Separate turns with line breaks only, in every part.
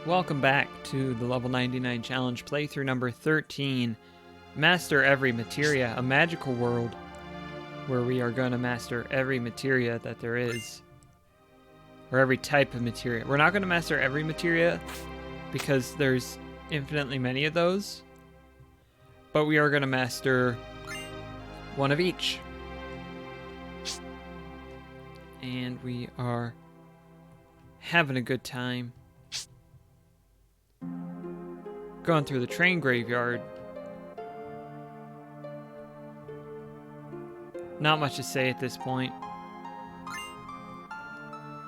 Welcome back to the Level 99 Challenge playthrough number 13. Master every materia, a magical world where we are going to master every materia that there is. Or every type of materia. We're not going to master every materia because there's infinitely many of those. But we are going to master one of each. And we are having a good time. Going through the train graveyard. Not much to say at this point.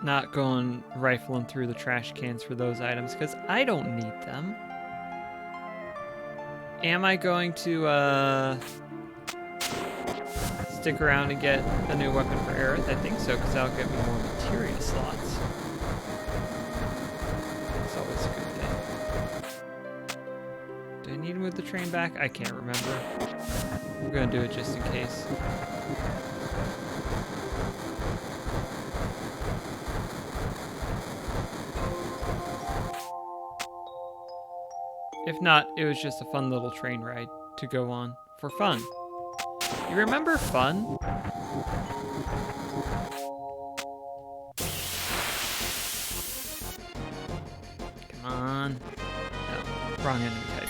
Not going rifling through the trash cans for those items because I don't need them. Am I going to stick around and get a new weapon for Aerith? I think so, because that'll get me more materia slots. It's always a good thing. Do I need to move the train back? I can't remember. We're going to do it just in case. If not, it was just a fun little train ride to go on for fun. You remember fun? Come on. No, wrong enemy type.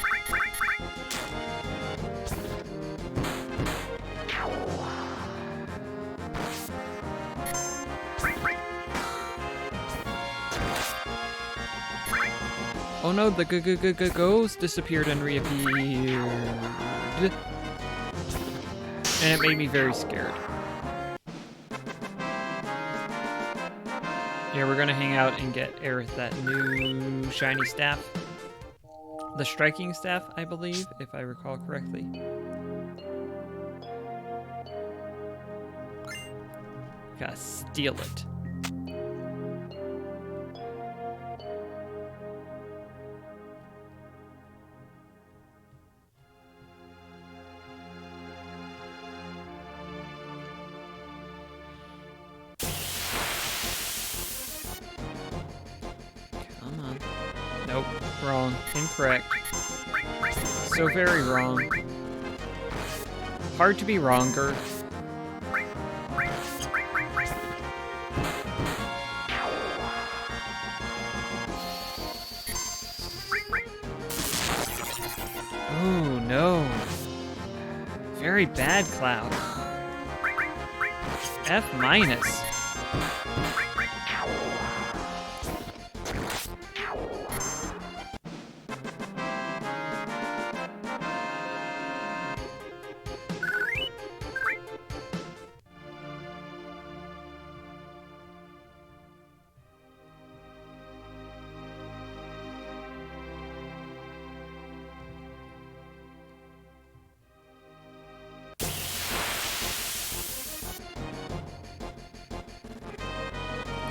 Oh no, the ghost disappeared and reappeared. And it made me very scared. Yeah, we're gonna hang out and get Aerith that new shiny staff. The striking staff, I believe, if I recall correctly. Gotta steal it. Nope, wrong. Incorrect. So very wrong. Hard to be wronger. Oh no. Very bad, Cloud. F minus.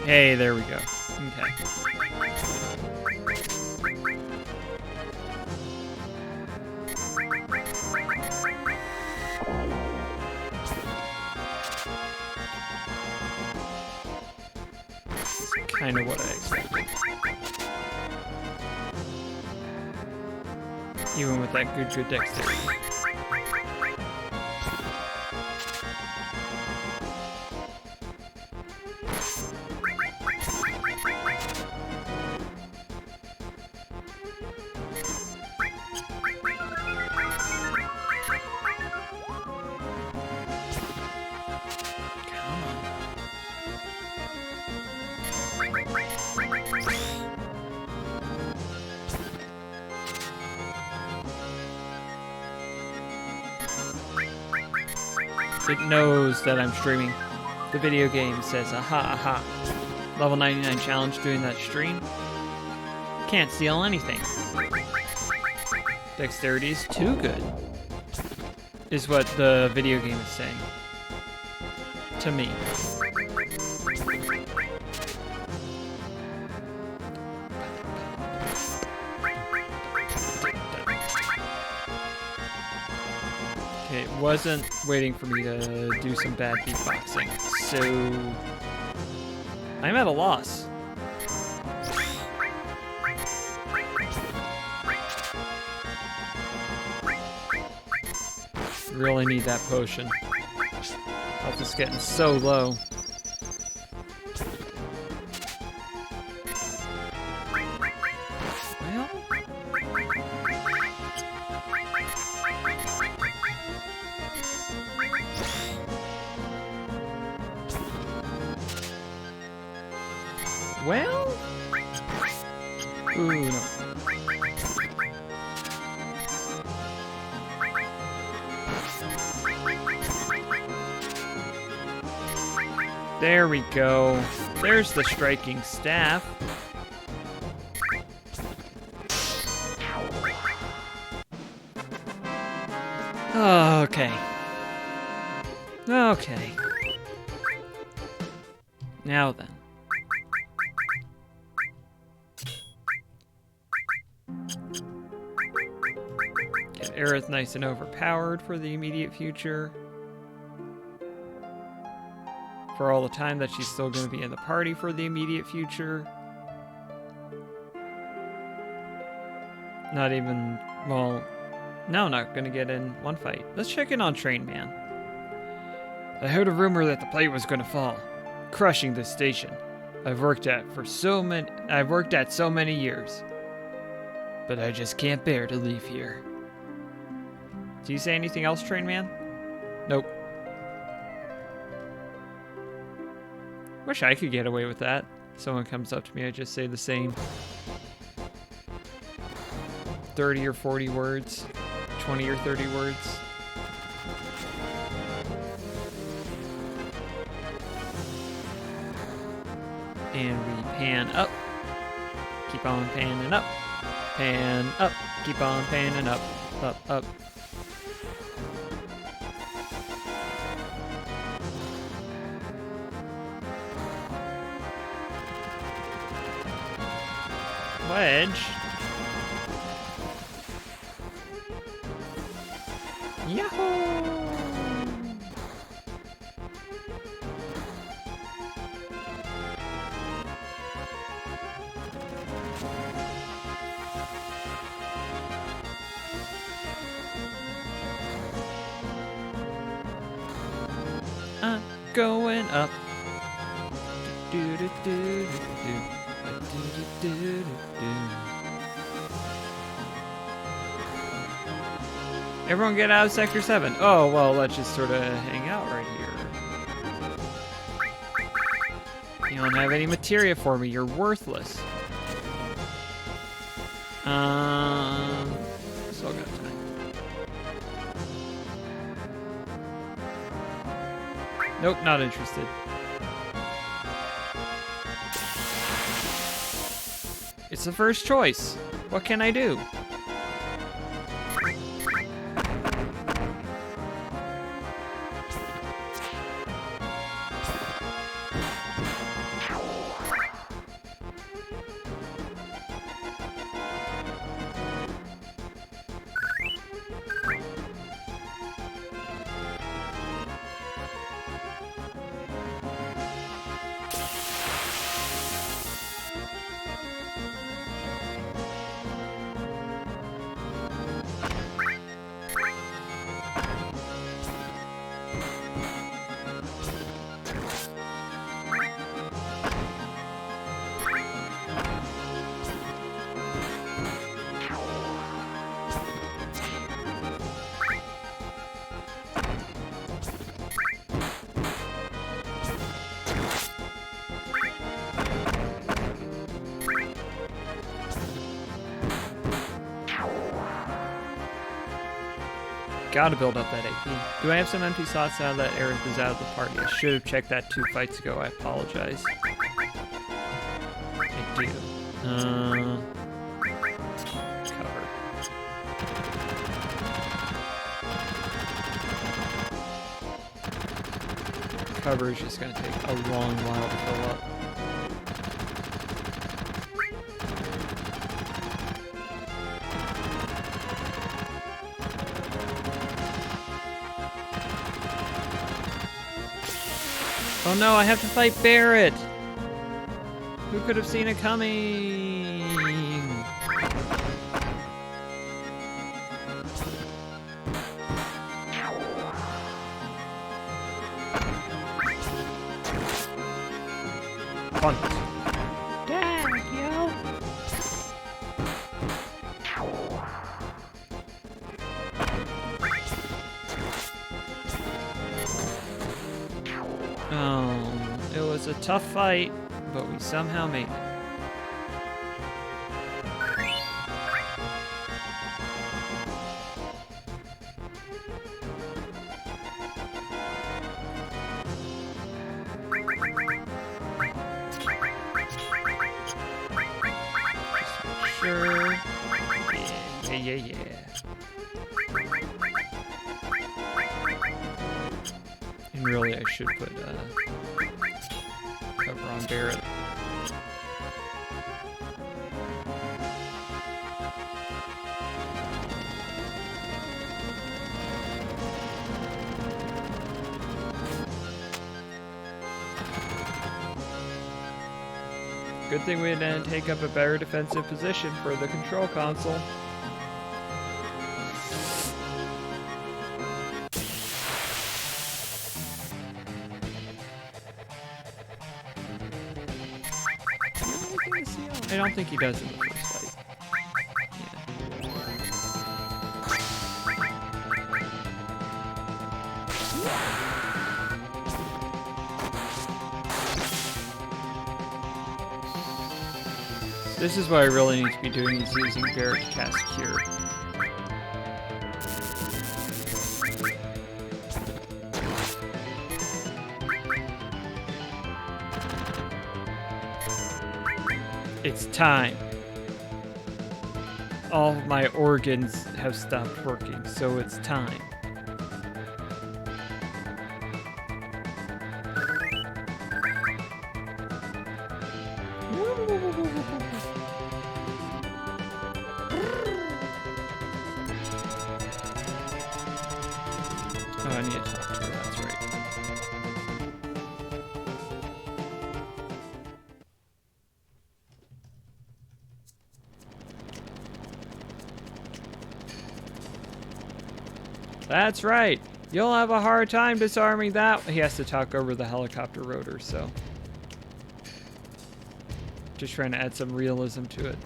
Hey, there we go. Okay. That's kind of what I expected. Even with that good dexterity. It knows that I'm streaming. The video game says, aha, aha. Level 99 challenge doing that stream. Can't steal anything. Dexterity is too good. Is what the video game is saying. To me. Okay, it wasn't waiting for me to do some bad beatboxing, so I'm at a loss. Really need that potion. Health is getting so low. Well? Ooh, no. There we go. There's the striking staff. Oh, okay. Okay. Now then. Get Aerith nice and overpowered for the immediate future. For all the time that she's still going to be in the party for the immediate future. Not even, well, no, not going to get in one fight. Let's check in on Train Man. I heard a rumor that the plate was going to fall, crushing this station. I've worked at so many years, but I just can't bear to leave here. Do you say anything else, Train Man? Nope. Wish I could get away with that. Someone comes up to me, I just say the same 30 or 40 words, 20 or 30 words. And we pan up. Keep on panning up. Pan up. Keep on panning up. Up, up. Wedge. Yahoo! I'm going up. Do do do do do. Everyone get out of Sector 7. Oh, well, let's just sort of hang out right here. You don't have any materia for me. You're worthless. Still got time. Nope, not interested. It's the first choice. What can I do? Gotta build up that AP. Do I have some empty slots now that Aerith is out of the party? I should have checked that 2 fights ago. I apologize. I do. Cover. Cover is just gonna take a long while to fill up. Oh no, I have to fight Barret! Who could have seen it coming? Punt. Dang, yo. Oh, it was a tough fight, but we somehow made it. Sure. Yeah. And really, I should put cover on Barret. Good thing we didn't take up a better defensive position for the control console. I don't think he does in the first fight. This is what I really need to be doing, is using Barret to cast Cure. It's time. All of my organs have stopped working, so it's time. Oh, I need to talk to her, that's right. That's right. You'll have a hard time disarming that. He has to talk over the helicopter rotor, so. Just trying to add some realism to it.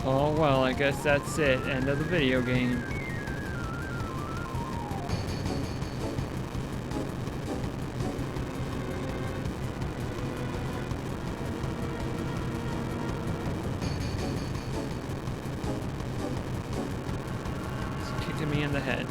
Oh well, I guess that's it. End of the video game. It's kicking me in the head.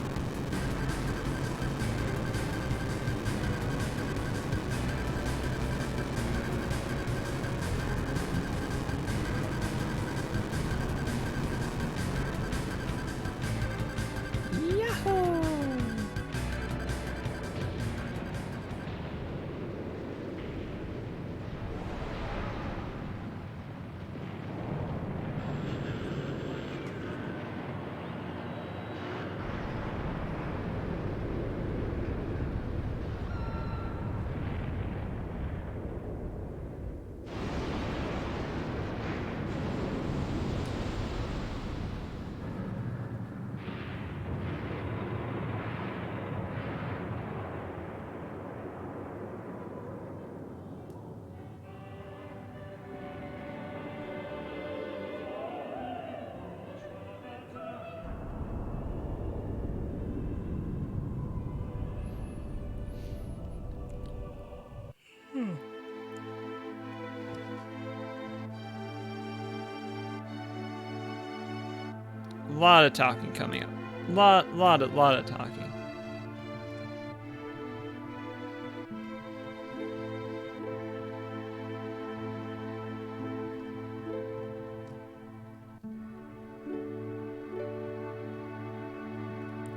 A lot of talking coming up. Lot of talking.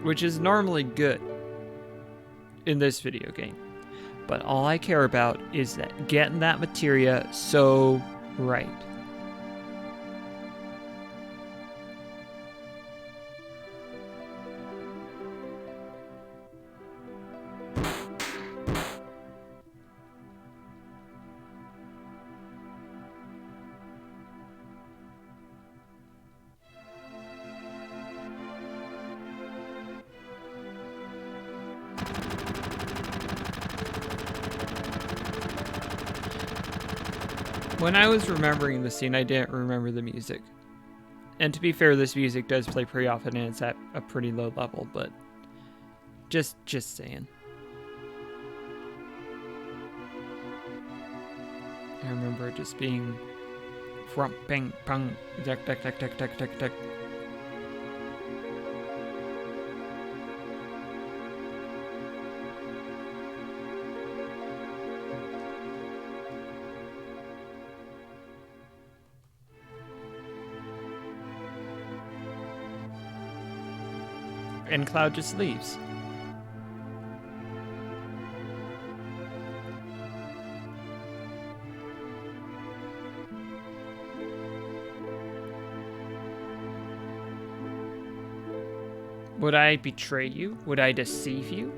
which is normally good in this video game. But all I care about is that getting that materia so right. When I was remembering the scene, I didn't remember the music. And to be fair, this music does play pretty often and it's at a pretty low level, but just saying. I remember it just being frump, ping, pong, duck, duck, duck, duck, duck, duck, duck. And Cloud just leaves. Would I betray you? Would I deceive you?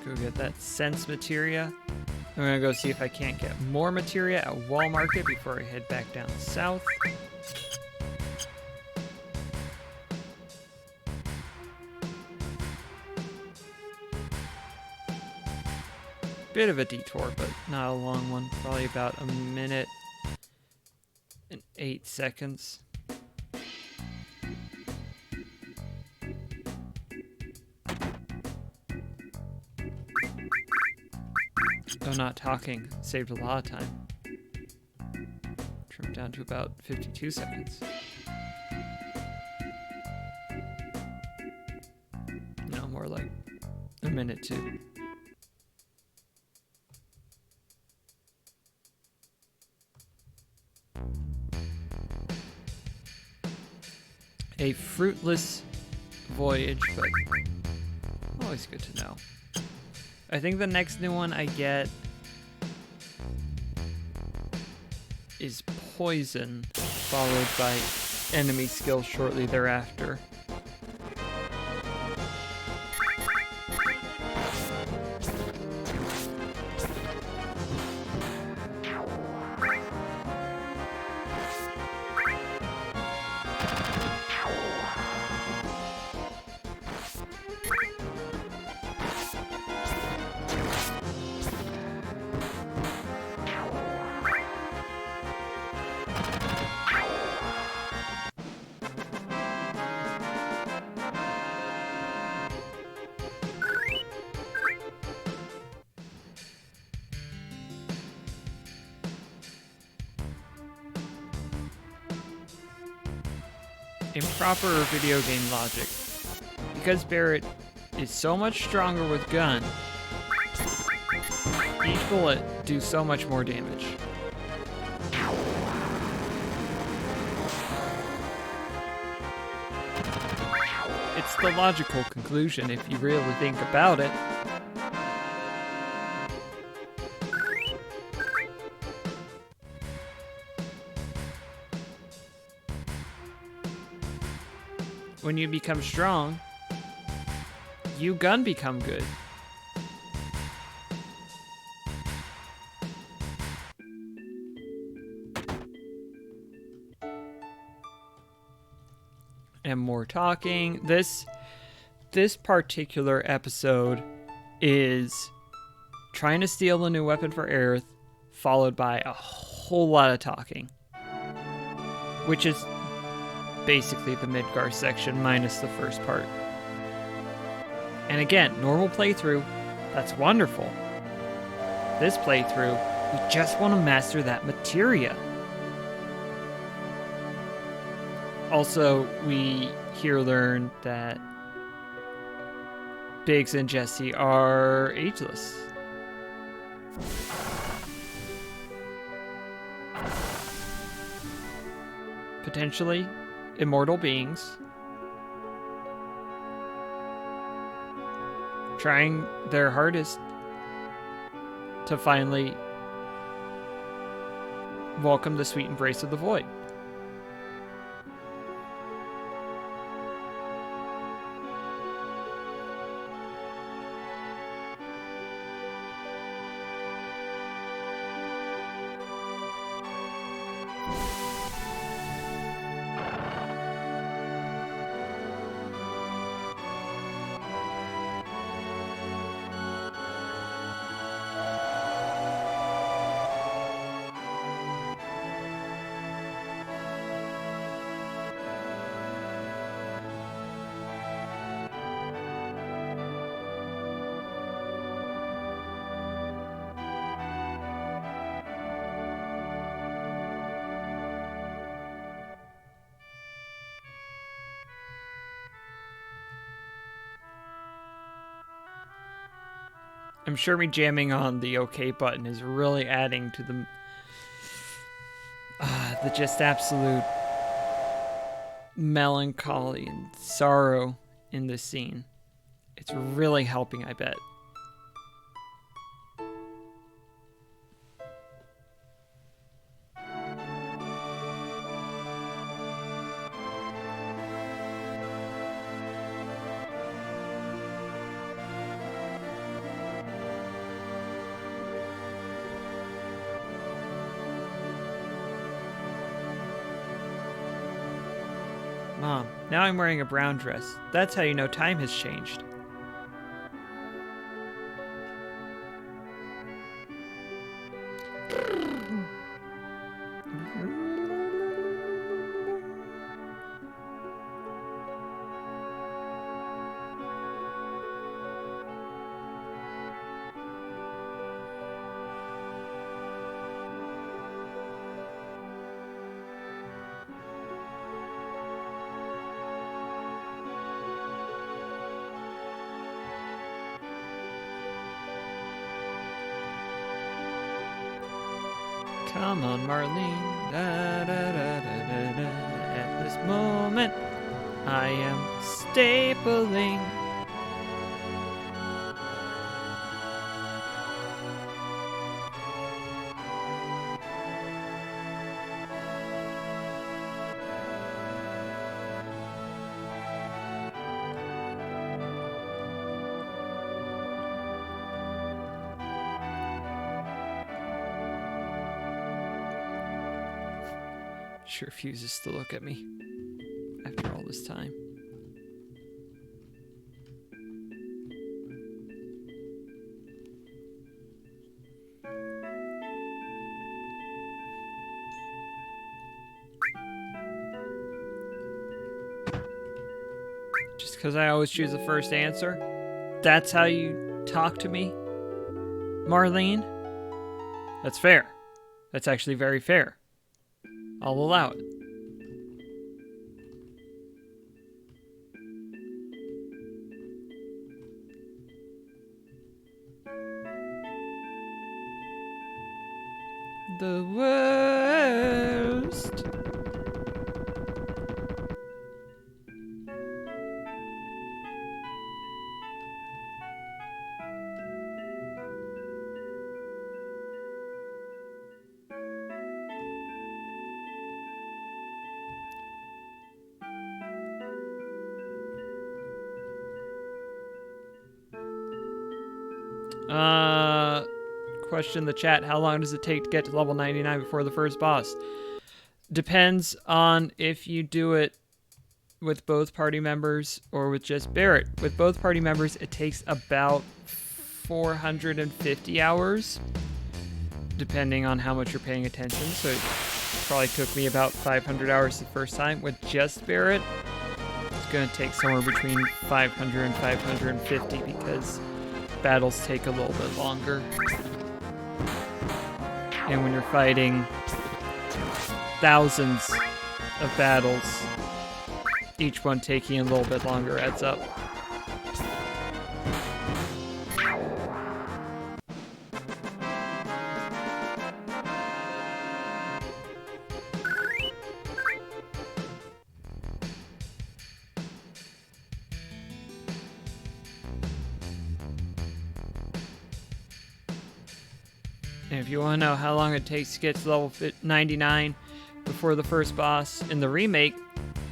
Go get that sense materia. I'm gonna go see if I can't get more materia at Wall Market before I head back down south. Bit of a detour, but not a long one. Probably about a minute and 8 seconds. Though not talking saved a lot of time. Trimmed down to about 52 seconds. No, more like a minute too. A fruitless voyage, but always good to know. I think the next new one I get is Poison, followed by Enemy Skill shortly thereafter. Improper video game logic. Because Barret is so much stronger with gun, each bullet do so much more damage. It's the logical conclusion if you really think about it. When you become strong, you gun become good. And more talking. This particular episode is trying to steal a new weapon for Aerith, followed by a whole lot of talking. Which is basically the Midgar section minus the first part. And again, normal playthrough, that's wonderful. This playthrough, we just want to master that materia. Also, we here learn that Biggs and Jesse are ageless. Potentially immortal beings. Trying their hardest to finally welcome the sweet embrace of the void. I'm sure me jamming on the OK button is really adding to the just absolute melancholy and sorrow in this scene. It's really helping, I bet. Mom, now I'm wearing a brown dress. That's how you know time has changed. Come on, Marlene. Da, da, da, da, da, da. At this moment, I am stapling. She refuses to look at me after all this time. Just because I always choose the first answer? That's how you talk to me, Marlene? That's fair. That's actually very fair. I'll allow it. The worst. Question in the chat, how long does it take to get to level 99 before the first boss? Depends on if you do it with both party members or with just Barret. With both party members, it takes about 450 hours, depending on how much you're paying attention. So it probably took me about 500 hours the first time. With just Barret, it's going to take somewhere between 500 and 550 because battles take a little bit longer. And when you're fighting thousands of battles, each one taking a little bit longer adds up. And if you want to know how long it takes to get to level 99 before the first boss in the remake,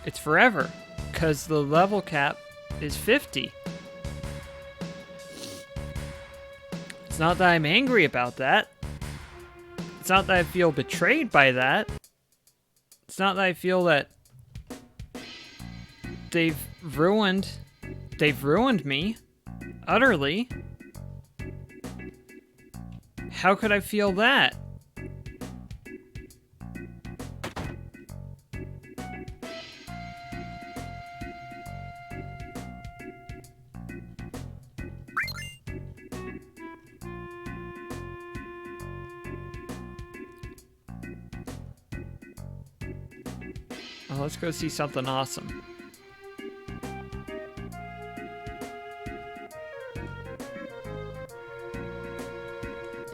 it's forever, because the level cap is 50. It's not that I'm angry about that. It's not that I feel betrayed by that. It's not that I feel that they've ruined me utterly. How could I feel that? Oh, let's go see something awesome.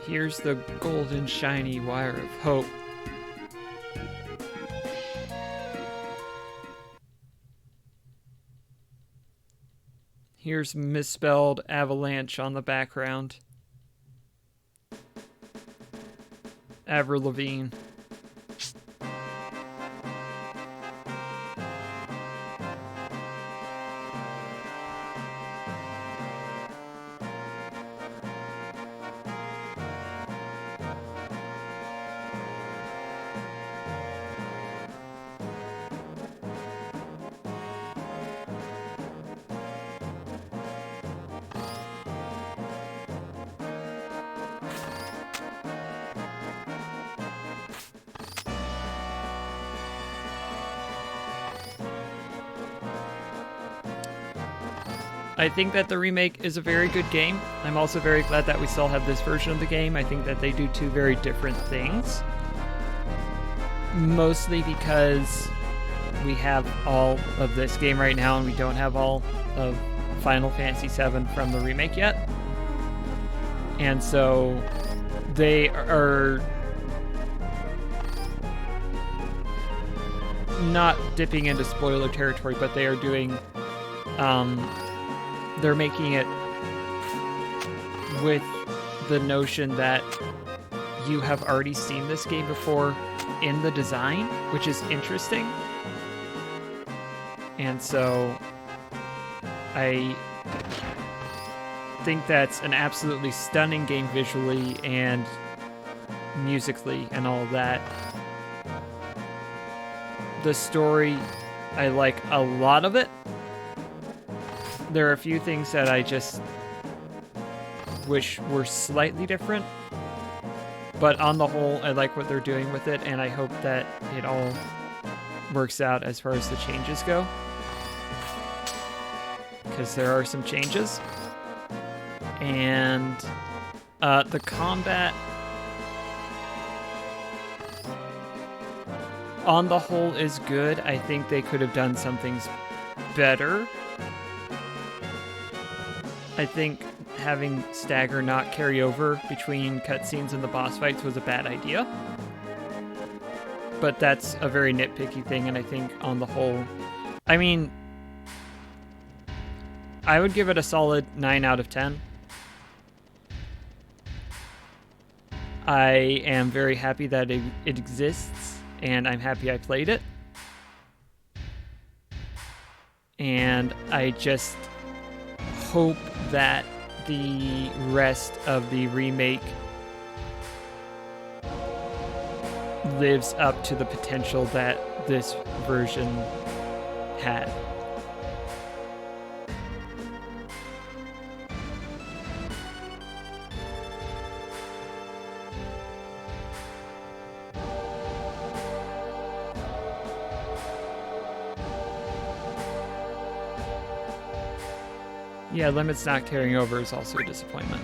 Here's the golden shiny wire of hope. Here's misspelled avalanche on the background. Avril Lavigne. I think that the remake is a very good game. I'm also very glad that we still have this version of the game. I think that they do two very different things. Mostly because we have all of this game right now and we don't have all of Final Fantasy VII from the remake yet. And so they are not dipping into spoiler territory, but they are doing they're making it with the notion that you have already seen this game before in the design, which is interesting. And so I think that's an absolutely stunning game visually and musically and all of that. The story, I like a lot of it. There are a few things that I just wish were slightly different, but on the whole, I like what they're doing with it, and I hope that it all works out as far as the changes go, because there are some changes, and the combat on the whole is good. I think they could have done some things better. I think having stagger not carry over between cutscenes and the boss fights was a bad idea. But that's a very nitpicky thing, and I think on the whole, I mean, I would give it a solid 9 out of 10. I am very happy that it exists, and I'm happy I played it. And I just hope that the rest of the remake lives up to the potential that this version had. Yeah, limits not carrying over is also a disappointment.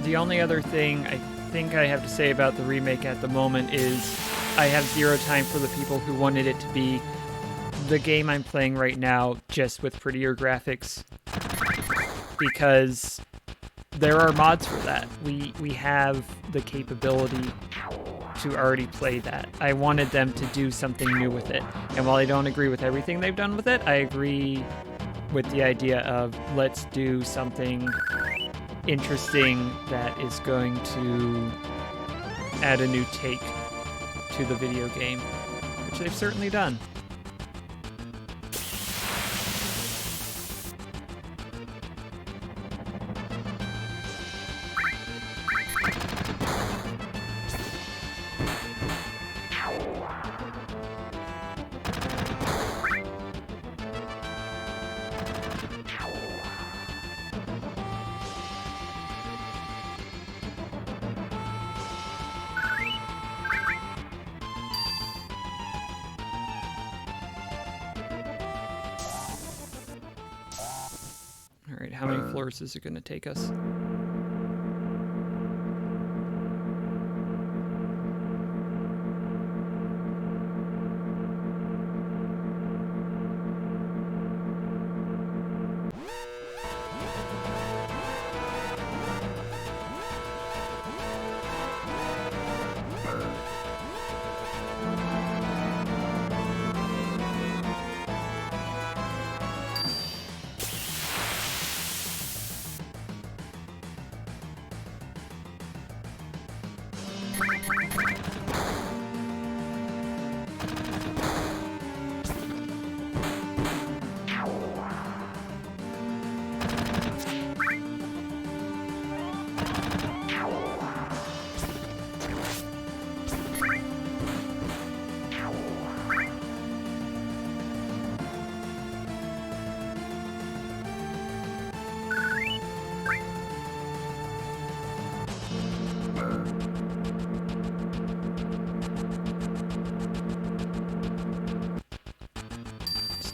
The only other thing I think I have to say about the remake at the moment is I have zero time for the people who wanted it to be the game I'm playing right now, just with prettier graphics. Because there are mods for that. We have the capability to already play that. I wanted them to do something new with it. And while I don't agree with everything they've done with it, I agree with the idea of let's do something interesting that is going to add a new take to the video game, which they've certainly done. Alright, how many floors is it going to take us?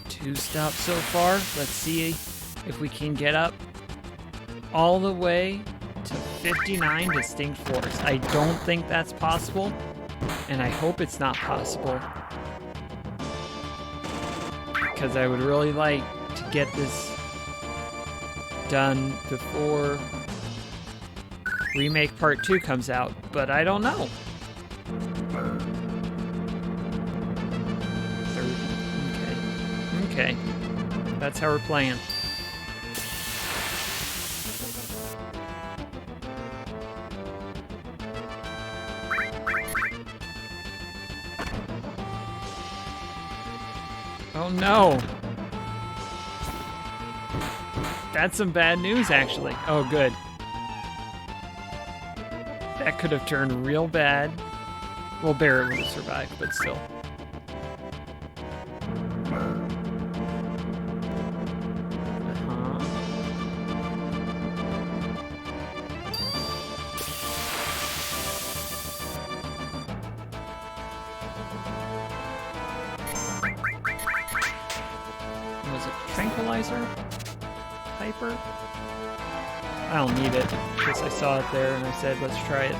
Two stops so far. Let's see if we can get up all the way to 59 distinct floors. I don't think that's possible, and I hope it's not possible, because I would really like to get this done before Remake Part 2 comes out, but I don't know. Okay, that's how we're playing. Oh no! That's some bad news, actually. Oh, good. That could have turned real bad. Well, Barret would have survived, but still. Was it tranquilizer? Hyper? I don't need it, because I saw it there and I said, let's try it.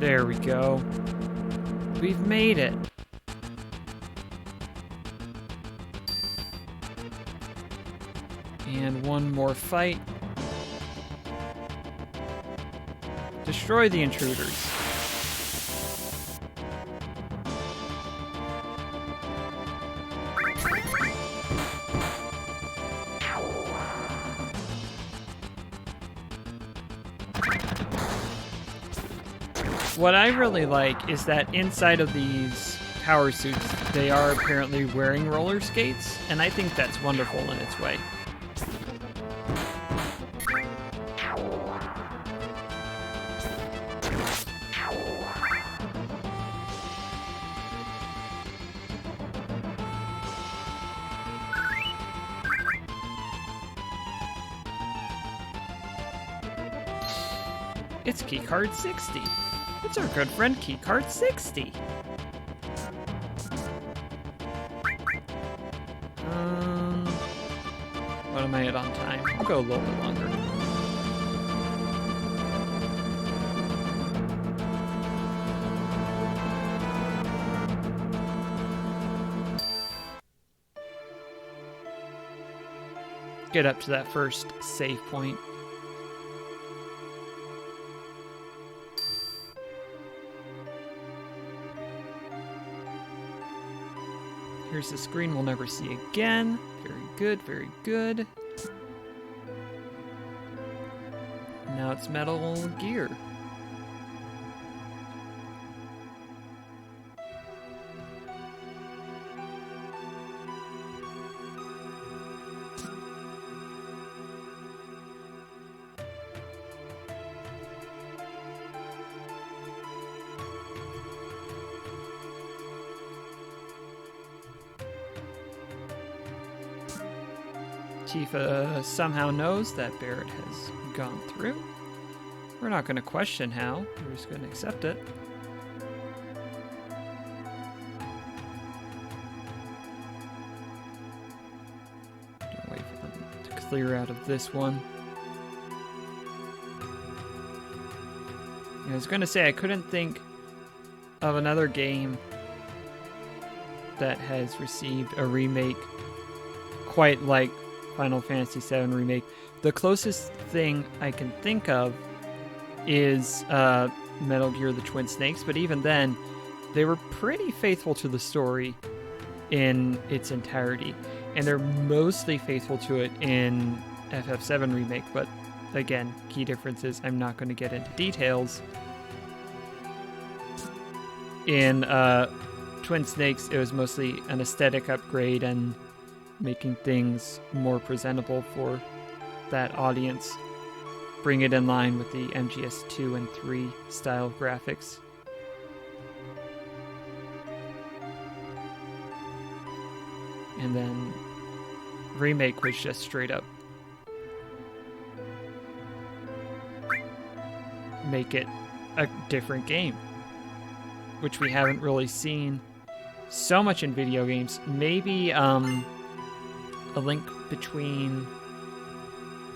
There we go. We've made it. And one more fight. Destroy the intruders. What I really like is that inside of these power suits, they are apparently wearing roller skates, and I think that's wonderful in its way. It's keycard 60. It's our good friend keycard 60. What am I at on time? I'll go a little bit longer. Get up to that first save point. Here's the screen we'll never see again. Very good, very good. Now it's Metal Gear. Tifa somehow knows that Barret has gone through. We're not going to question how. We're just going to accept it. Gonna wait for them to clear out of this one. I was going to say I couldn't think of another game that has received a remake quite like Final Fantasy VII Remake. The closest thing I can think of is Metal Gear the Twin Snakes, but even then, they were pretty faithful to the story in its entirety, and they're mostly faithful to it in FF7 Remake, but again, key differences, I'm not going to get into details. In Twin Snakes, it was mostly an aesthetic upgrade and making things more presentable for that audience. Bring it in line with the MGS 2 and 3 style of graphics. And then Remake was just straight up make it a different game, which we haven't really seen so much in video games. Maybe A Link Between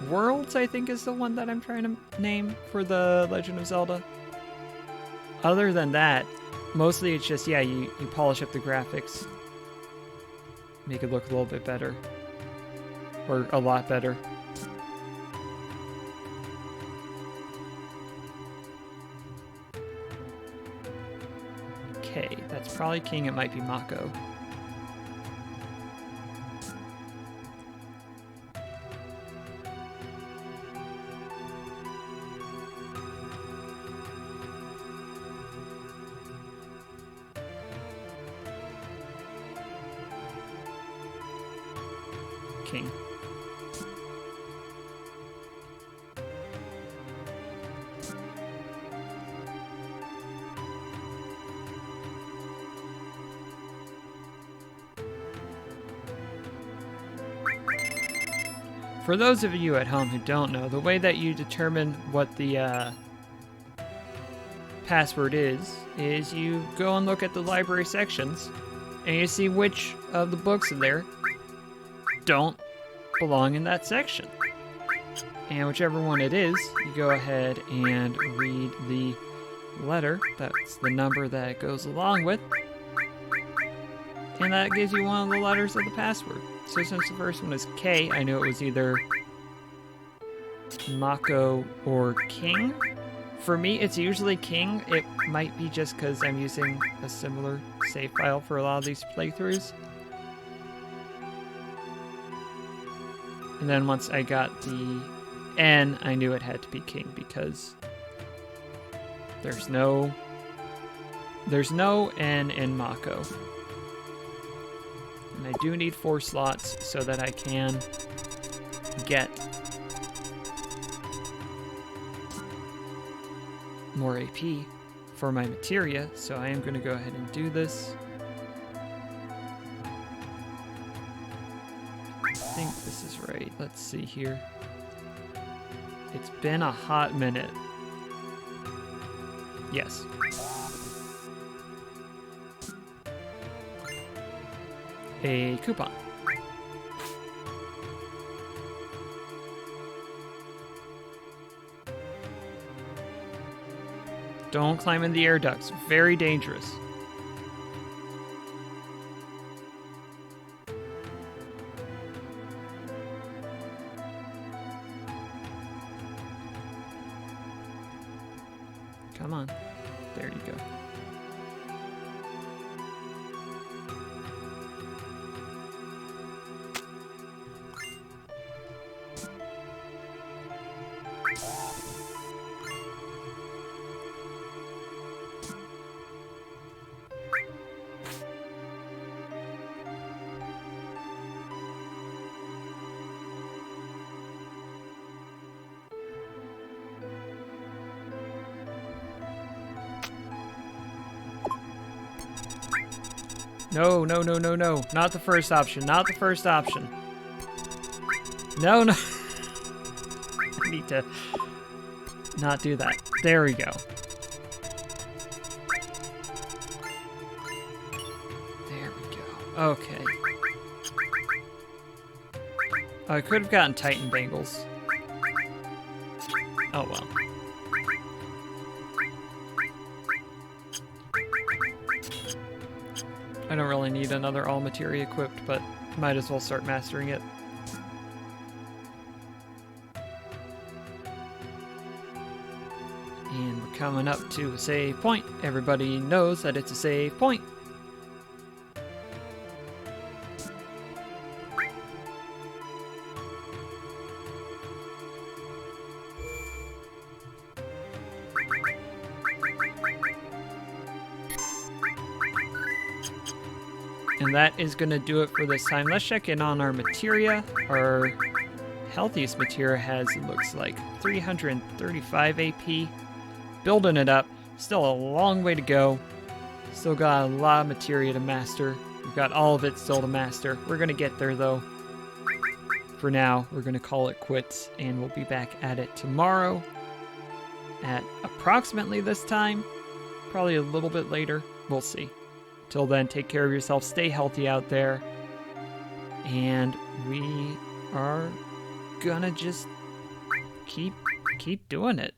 Worlds, I think, is the one that I'm trying to name for the Legend of Zelda. Other than that, mostly it's just, yeah, you polish up the graphics, make it look a little bit better, or a lot better. Okay, that's probably King, it might be Mako. King. For those of you at home who don't know, the way that you determine what the password is you go and look at the library sections and you see which of the books in there don't belong in that section. And whichever one it is, you go ahead and read the letter. That's the number that it goes along with. And that gives you one of the letters of the password. So since the first one is K, I knew it was either Mako or King. For me, it's usually King. It might be just because I'm using a similar save file for a lot of these playthroughs. And then once I got the N, I knew it had to be King because there's no N in Mako. And I do need 4 slots so that I can get more AP for my materia, so I am going to go ahead and do this. I think this is right. Let's see here. It's been a hot minute. Yes. A coupon. Don't climb in the air ducts. Very dangerous. Come on. There you go. No, no, no, no, no. Not the first option. Not the first option. No, no. I need to not do that. There we go. There we go. Okay. I could have gotten Titan Bangles. Oh well. I don't really need another all materia equipped, but might as well start mastering it. And we're coming up to a save point. Everybody knows that it's a save point. And that is going to do it for this time. Let's check in on our materia. Our healthiest materia has, it looks like, 335 AP. Building it up. Still a long way to go. Still got a lot of materia to master. We've got all of it still to master. We're going to get there, though. For now, we're going to call it quits, and we'll be back at it tomorrow at approximately this time. Probably a little bit later. We'll see. Till then, take care of yourself, stay healthy out there, and we are gonna just keep doing it.